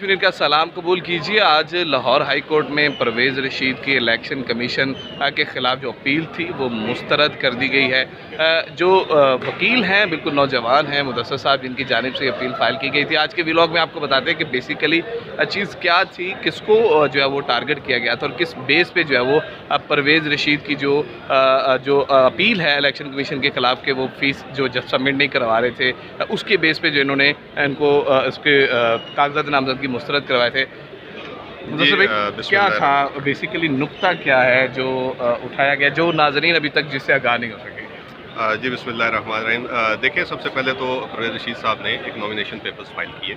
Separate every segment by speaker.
Speaker 1: Minute का सलाम कबूल कीजिए। आज लाहौर हाई कोर्ट में परवेज़ रशीद की इलेक्शन कमीशन के ख़िलाफ़ जो अपील थी वो मुस्तरद कर दी गई है। जो वकील हैं बिल्कुल नौजवान हैं, मुदस्सर साहब जिनकी जानिब से अपील फ़ाइल की गई थी। आज के व्लॉग में आपको बताते हैं कि बेसिकली चीज़ क्या थी, किसको जो है वो टारगेट किया गया था और किस बेस पे जो है वो परवेज़ रशीद की जो अपील है इलेक्शन कमीशन के ख़िलाफ़ के वो फ़ीस जो जब सबमिट नहीं करवा रहे थे, उसके बेस पे जो इन्होंने इनको उसके कागजात नामजदगी मुस्तरद करवाए थे। क्या था बेसिकली, नुक्ता क्या है जो उठाया गया, जो नाज़रीन अभी तक जिससे आगाह नहीं हो सके?
Speaker 2: जी बिस्मिल्लाहिर्रहमानिर्रहीम। देखिए, सबसे पहले तो परवेज़ रशीद साहब ने एक नॉमिनेशन पेपर्स फाइल किए।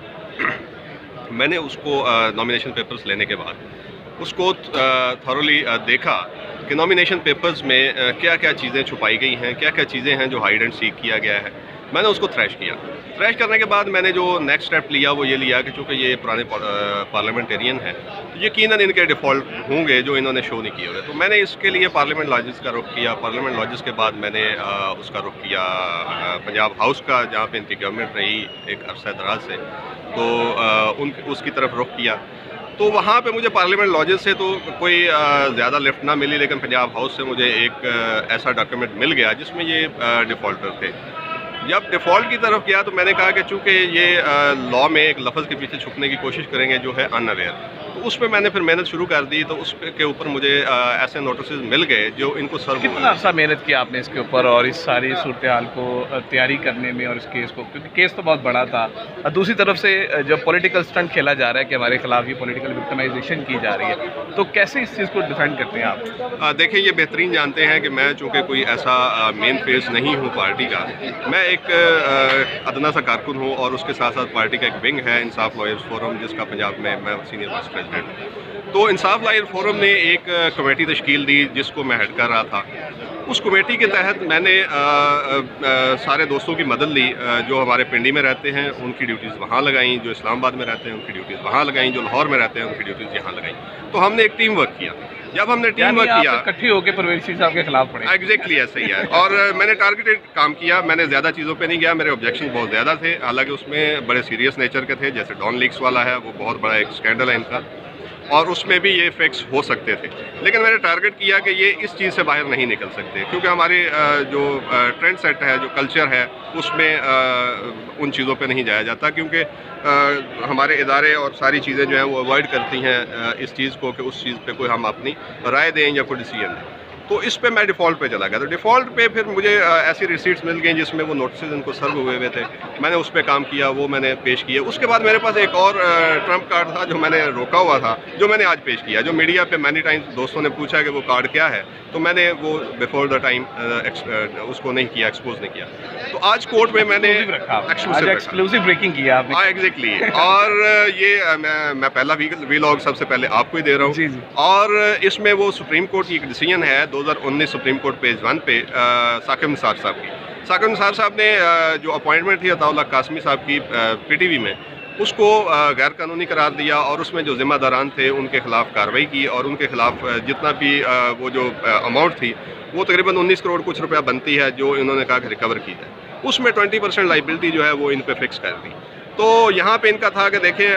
Speaker 2: मैंने उसको नॉमिनेशन पेपर्स लेने के बाद उसको थॉरली देखा कि नॉमिनेशन पेपर्स में क्या क्या चीज़ें छुपाई गई हैं, क्या क्या चीज़ें हैं जो हाइड एंड सीक किया गया है। मैंने उसको थ्रैश किया। थ्रैश करने के बाद मैंने जो नेक्स्ट स्टेप लिया वो ये लिया कि चूँकि ये पुराने पार्लियामेंटेरियन हैं तो यकीनन इनके डिफ़ॉल्ट होंगे जो इन्होंने शो नहीं किए हुए। तो मैंने इसके लिए पार्लियामेंट लॉजेस का रुख किया। पार्लियामेंट लॉजेस के बाद मैंने उसका रुख किया पंजाब हाउस का, जहाँ पे इनकी गवर्नमेंट रही एक अरसा दराज से, तो उसकी तरफ रुख किया। तो वहाँ पे मुझे पार्लियामेंट लॉजेस से तो कोई ज़्यादा लिफ्ट ना मिली, लेकिन पंजाब हाउस से मुझे एक ऐसा डॉक्यूमेंट मिल गया जिसमें ये डिफ़ॉल्टर थे। जब डिफ़ॉल्ट की तरफ गया तो मैंने कहा कि चूँकि ये लॉ में एक लफ्ज़ के पीछे छुपने की कोशिश करेंगे जो है अनअवेयर, तो उस पर मैंने फिर मेहनत शुरू कर दी। तो उस के ऊपर मुझे ऐसे नोटिस मिल गए जो इनको सर्व।
Speaker 1: कितना अर्सा मेहनत किया आपने इसके ऊपर और इस सारी सूरत हाल को तैयारी करने में और इस केस को, क्योंकि केस तो बहुत बड़ा था और दूसरी तरफ से जब पॉलिटिकल स्टंट खेला जा रहा है कि हमारे खिलाफ ये पॉलिटिकल विक्टिमाइजेशन की जा रही है, तो कैसे इस चीज़ को डिफेंड करते हैं आप?
Speaker 2: देखिए, ये बेहतरीन जानते हैं कि मैं चूँकि कोई ऐसा मेन फेस नहीं हूँ पार्टी का, मैं एक अदना सा कारकुन हूँ और उसके साथ साथ पार्टी का एक विंग है इंसाफ लॉयर्स फोरम, जिसका पंजाब में मैं सीनियर वाइस प्रेसिडेंट हूँ। तो इंसाफ लॉयर फोरम ने एक कमेटी तश्कील दी जिसको मैं हेड कर रहा था। उस कमेटी के तहत मैंने सारे दोस्तों की मदद ली। जो हमारे पिंडी में रहते हैं उनकी ड्यूटीज़ वहाँ लगाई, जो इस्लामाबाद में रहते हैं उनकी ड्यूटीज़ वहाँ लगाई, जो लाहौर में रहते हैं उनकी ड्यूटीज़ यहाँ लगाई। तो हमने एक टीम वर्क किया। जब हमने टीम वर्क किया,
Speaker 1: इकट्ठे होकर परवेज़ रशीद साहब के खिलाफ पड़े।
Speaker 2: एग्जैक्टली ऐसा ही है। और मैंने टारगेटेड काम किया, मैंने ज़्यादा चीज़ों पे नहीं गया। मेरे ऑब्जेक्शन बहुत ज़्यादा थे, हालांकि उसमें बड़े सीरियस नेचर के थे, जैसे डॉन लीक्स वाला है, वो बहुत बड़ा एक स्कैंडल है इनका, और उसमें भी ये फिक्स हो सकते थे। लेकिन मैंने टारगेट किया कि ये इस चीज़ से बाहर नहीं निकल सकते, क्योंकि हमारे जो ट्रेंड सेट है, जो कल्चर है, उसमें उन चीज़ों पे नहीं जाया जाता, क्योंकि हमारे इदारे और सारी चीज़ें जो हैं वो अवॉइड करती हैं इस चीज़ को कि उस चीज़ पे कोई हम अपनी राय दें या कोई डिसीजन दें। तो इस पे मैं डिफ़ॉल्ट पे चला गया। तो डिफ़ॉल्ट पे फिर मुझे ऐसी रिसीट्स मिल गई जिसमें वो नोटिस इनको सर्व हुए थे। मैंने उस पे काम किया, वो मैंने पेश किया। उसके बाद मेरे पास एक और ट्रम्प कार्ड था जो मैंने रोका हुआ था, जो मैंने आज पेश किया। जो मीडिया पे मैनी टाइम्स दोस्तों ने पूछा कि वो कार्ड क्या है, तो मैंने वो बिफोर द टाइम उसको नहीं किया, एक्सपोज नहीं किया। तो आज कोर्ट में मैंने
Speaker 1: एक्सक्लूसिव ब्रेकिंग किया आपने।
Speaker 2: हाँ, एग्जैक्टली। और ये मैं पहला वीलॉग सबसे पहले आपको ही दे रहा हूँ। और इसमें वो सुप्रीम कोर्ट की एक डिसीजन है 2019 सुप्रीम कोर्ट पेज 1 पे साकिब निसार साहब की। साकिब निसार साहब ने जो अपॉइंटमेंट थी अताउल्लाह कासमी साहब की पीटीवी में, उसको गैर कानूनी करार दिया और उसमें जो ज़िम्मेदारान थे उनके खिलाफ कार्रवाई की, और उनके खिलाफ जितना भी वो जो अमाउंट थी वो तकरीबन 19 करोड़ कुछ रुपया बनती है, जो इन्होंने कहा कि रिकवर की जाए। उसमें 20% लाइबिलिटी जो है वो इन पे फिक्स कर दी। तो यहाँ पे इनका था कि देखें,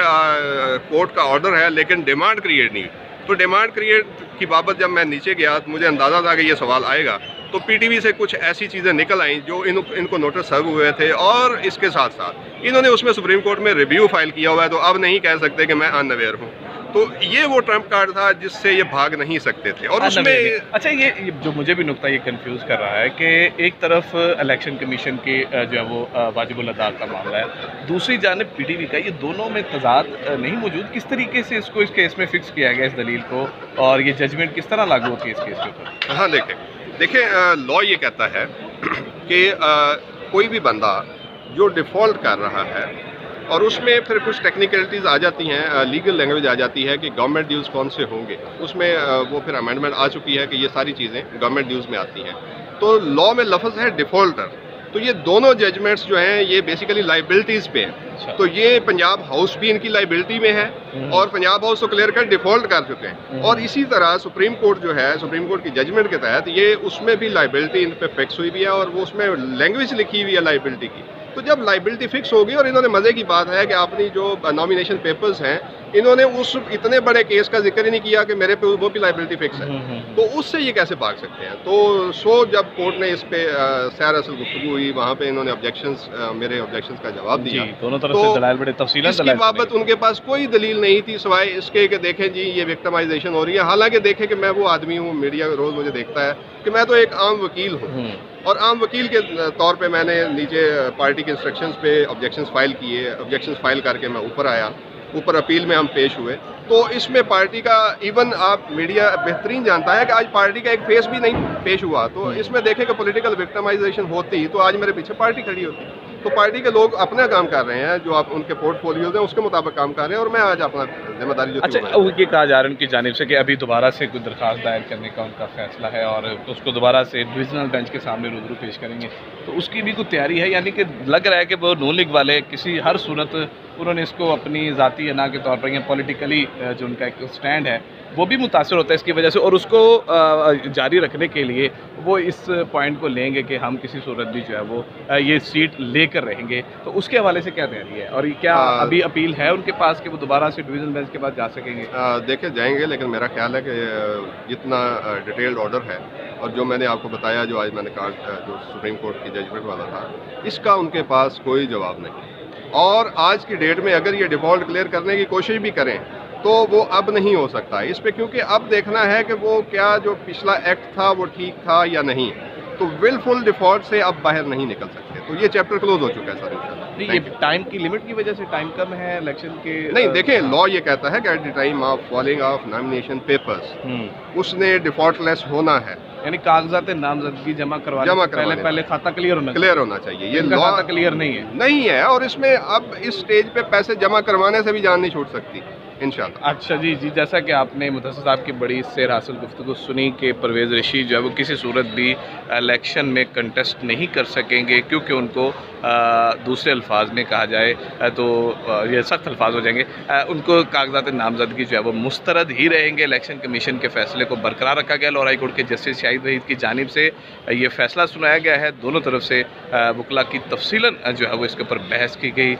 Speaker 2: कोर्ट का ऑर्डर है लेकिन डिमांड क्रिएट नहीं। तो डिमांड क्रिएट की बाबत जब मैं नीचे गया तो मुझे अंदाज़ा था कि ये सवाल आएगा। तो पीटीवी से कुछ ऐसी चीज़ें निकल आईं जो इनको नोटिस सर्व हुए थे, और इसके साथ साथ इन्होंने उसमें सुप्रीम कोर्ट में रिव्यू फाइल किया हुआ है। तो अब नहीं कह सकते कि मैं अनअवेयर हूँ। तो ये वो ट्रम्प कार्ड था जिससे ये भाग नहीं सकते थे। और उसमें
Speaker 1: अच्छा, ये जो मुझे भी नुक्ता ये कंफ्यूज कर रहा है कि एक तरफ इलेक्शन कमीशन के जो है वो वाजिबुल अदा का मामला है, दूसरी जानिब पीटीवी का, ये दोनों में तजाद नहीं मौजूद। किस तरीके से इसको इस केस में फिक्स किया गया, इस दलील को, और ये जजमेंट किस तरह लागू होती है इस केस के ऊपर?
Speaker 2: हाँ, देखिए, लॉ ये कहता है कि कोई भी बंदा जो डिफ़ॉल्ट कर रहा है, और उसमें फिर कुछ टेक्निकलिटीज़ आ जाती हैं, लीगल लैंग्वेज आ जाती है कि गवर्नमेंट ड्यूज़ कौन से होंगे। उसमें वो फिर अमेंडमेंट आ चुकी है कि ये सारी चीज़ें गवर्नमेंट ड्यूज़ में आती हैं। तो लॉ में लफ्ज़ है डिफ़ॉल्टर। तो ये दोनों जजमेंट्स जो हैं ये बेसिकली लाइबिलिटीज़ पे हैं। तो ये पंजाब हाउस भी इनकी लाइबिलिटी में है, और पंजाब हाउस तो क्लियर कट डिफ़ॉल्ट कर चुके हैं। और इसी तरह सुप्रीम कोर्ट जो है, सुप्रीम कोर्ट की जजमेंट के तहत ये उसमें भी लाइबिलिटी इन पे फिक्स हुई भी है, और वो उसमें लैंग्वेज लिखी हुई है लाइबिलिटी की तो जब लाइबिलिटी फिक्स होगी, और इन्होंने मज़े की बात है कि अपनी जो नॉमिनेशन पेपर्स हैं, इन्होंने उस इतने बड़े केस का जिक्र ही नहीं किया कि मेरे पे वो भी लाइबिलिटी फिक्स है, तो उससे ये कैसे भाग सकते हैं। तो जब कोर्ट ने इस पे सैर असल गुफ्तगू हुई, वहाँ पे इन्होंने ऑब्जेक्शंस, मेरे ऑब्जेक्शंस का जवाब दिया।
Speaker 1: दोनों तरफ से दलाइल बड़े तफसीलन
Speaker 2: इसकी बाबत उनके पास कोई दलील नहीं थी सिवाय इसके कि देखें जी ये विक्टिमाइजेशन हो रही है। हालांकि देखें कि मैं वो आदमी हूँ, मीडिया रोज़ मुझे देखता है कि मैं तो एक आम वकील हूँ, और आम वकील के तौर पे मैंने नीचे पार्टी के इंस्ट्रक्शंस पे ऑब्जेक्शंस फाइल किए, ऑब्जेक्शंस फाइल करके मैं ऊपर आया, ऊपर अपील में हम पेश हुए। तो इसमें पार्टी का, इवन आप मीडिया बेहतरीन जानता है कि आज पार्टी का एक फेस भी नहीं पेश हुआ, तो इसमें देखें कि पॉलिटिकल विक्टिमाइजेशन होती तो आज मेरे पीछे पार्टी खड़ी होती। तो पार्टी के लोग अपना काम कर रहे हैं, जो आप उनके पोर्टफोलियोज हैं उसके मुताबिक काम कर रहे हैं, और मैं आज अपना जिम्मेदारी जो
Speaker 1: अच्छा, ये कहा जा रहा है उनकी जानिब से कि अभी दोबारा से कोई दरख्वास्त दायर करने का उनका फैसला है और उसको दोबारा से डिविजनल बेंच के सामने रूबरू पेश करेंगे, तो उसकी भी कोई तैयारी है? यानी कि लग रहा है कि वो नून लीग वाले किसी हर सूरत उन्होंने इसको अपनी ज़ाती अना के तौर पर या पॉलिटिकली जो उनका एक स्टैंड है वो भी मुतासर होता है इसकी वजह से, और उसको जारी रखने के लिए वो इस पॉइंट को लेंगे कि हम किसी सूरत भी जो है वो ये सीट लेकर रहेंगे। तो उसके हवाले से क्या तैयारी है, और क्या अभी अपील है उनके पास कि वो दोबारा से डिवीजन बेंच के पास जा सकेंगे?
Speaker 2: देखे जाएंगे, लेकिन मेरा ख्याल है कि जितना डिटेल्ड ऑर्डर है और जो मैंने आपको बताया, जो आज मैंने कहा जो सुप्रीम कोर्ट की जजमेंट वाला था, इसका उनके पास कोई जवाब नहीं। और आज की डेट में अगर ये डिफ़ॉल्ट क्लियर करने की कोशिश भी करें तो वो अब नहीं हो सकता इस पे, क्योंकि अब देखना है कि वो क्या जो पिछला एक्ट था वो ठीक था या नहीं। तो विलफुल डिफ़ॉल्ट से अब बाहर नहीं निकल सकते, तो ये चैप्टर क्लोज हो चुका है सर इंशाल्लाह।
Speaker 1: ये टाइम की लिमिट की वजह से टाइम कम है इलेक्शन के?
Speaker 2: नहीं, देखें लॉ ये कहता है कि at the time of falling of nomination papers उसने डिफ़ॉल्ट लेस होना है,
Speaker 1: यानी कागजात नामजदगी जमा करवाने पहले खाता क्लियर होना
Speaker 2: चाहिए। ये लॉ
Speaker 1: खाता क्लियर नहीं है,
Speaker 2: और इसमें अब इस स्टेज पे पैसे जमा करवाने से भी जान नहीं छूट सकती इंशाल्लाह।
Speaker 1: अच्छा जी, जैसा कि आपने मुदस्सिर साहब की बड़ी सैर हासिल गुफ्तगू सुनी कि परवेज़ रशीद जो है वो किसी सूरत भी इलेक्शन में कंटेस्ट नहीं कर सकेंगे, क्योंकि उनको दूसरे अल्फाज में कहा जाए तो ये सख्त अल्फाज हो जाएंगे, उनको कागजात नामजदगी जो है वो मुस्तरद ही रहेंगे। इलेक्शन कमीशन के फैसले को बरकरार रखा गया। लाहौर हाई कोर्ट के जस्टिस शाहिद वहीद की जानिब से ये फैसला सुनाया गया है। दोनों तरफ से वकला की तफसीलन जो है वो इसके ऊपर बहस की गई,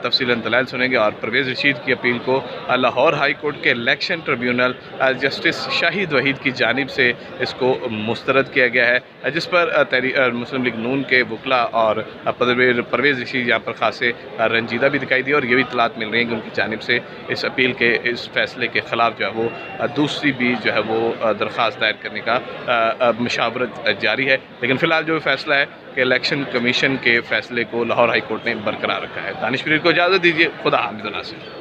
Speaker 1: तफसीलन दलाइल सुनेंगे, और परवेज़ रशीद की अपील को लाहौर हाई कोर्ट के election tribunal justice Shahid Waheed की जानिब से इसको मुस्तरद किया गया है, जिस पर मुस्लिम लीग नून के वकला और परवेज़ रशीद यहाँ पर खासे रंजीदा भी दिखाई दी, और ये भी इतलात मिल रही है कि उनकी जानिब से इस अपील के, इस फैसले के ख़िलाफ़ जो है वो दूसरी भी जो है वो दरख्वास्त दायर करने का मशावरत जारी है। लेकिन फ़िलहाल जो फैसला है कि इलेक्शन कमीशन के फैसले को लाहौर हाई कोर्ट ने बरकरार रखा है। दानिश पीर को इजाज़त दीजिए। खुदा हामिद नासिर।